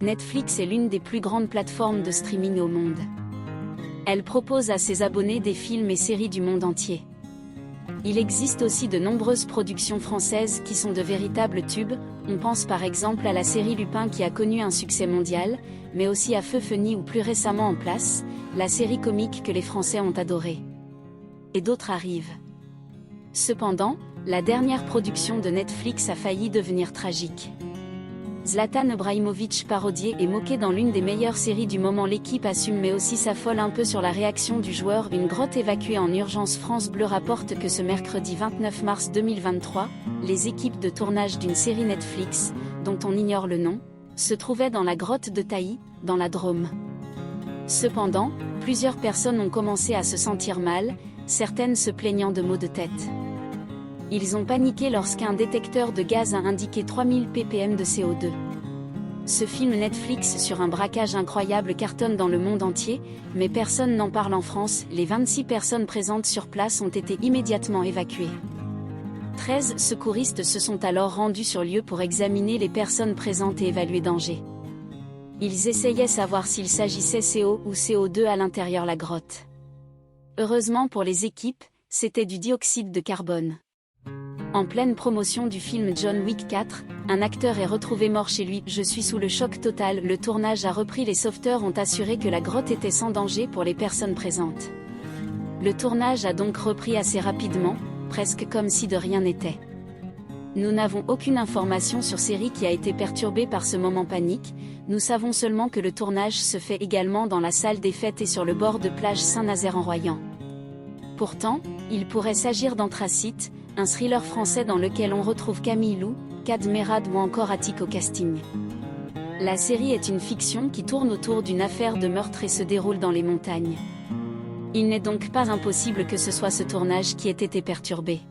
Netflix est l'une des plus grandes plateformes de streaming au monde. Elle propose à ses abonnés des films et séries du monde entier. Il existe aussi de nombreuses productions françaises qui sont de véritables tubes, on pense par exemple à la série Lupin qui a connu un succès mondial, mais aussi à Feu Feuny ou plus récemment En Place, la série comique que les Français ont adorée. Et d'autres arrivent. Cependant, la dernière production de Netflix a failli devenir tragique. Zlatan Ibrahimović parodié et moqué dans l'une des meilleures séries du moment. L'équipe assume mais aussi s'affole un peu sur la réaction du joueur. Une grotte évacuée en urgence. France Bleu rapporte que ce mercredi 29 mars 2023, les équipes de tournage d'une série Netflix, dont on ignore le nom, se trouvaient dans la grotte de Tailly, dans la Drôme. Cependant, plusieurs personnes ont commencé à se sentir mal, certaines se plaignant de maux de tête. Ils ont paniqué lorsqu'un détecteur de gaz a indiqué 3000 ppm de CO2. Ce film Netflix sur un braquage incroyable cartonne dans le monde entier, mais personne n'en parle en France. Les 26 personnes présentes sur place ont été immédiatement évacuées. 13 secouristes se sont alors rendus sur lieu pour examiner les personnes présentes et évaluer danger. Ils essayaient savoir s'il s'agissait CO ou CO2 à l'intérieur la grotte. Heureusement pour les équipes, c'était du dioxyde de carbone. En pleine promotion du film John Wick 4, un acteur est retrouvé mort chez lui. Je suis sous le choc total. Le tournage a repris. Les sauveteurs ont assuré que la grotte était sans danger pour les personnes présentes. Le tournage a donc repris assez rapidement, presque comme si de rien n'était. Nous n'avons aucune information sur série qui a été perturbée par ce moment panique. Nous savons seulement que le tournage se fait également dans la salle des fêtes et sur le bord de plage Saint-Nazaire-en-Royan. Pourtant, il pourrait s'agir d'Anthracite, un thriller français dans lequel on retrouve Camille Lou, Kad Merad ou encore Attic au casting. La série est une fiction qui tourne autour d'une affaire de meurtre et se déroule dans les montagnes. Il n'est donc pas impossible que ce soit ce tournage qui ait été perturbé.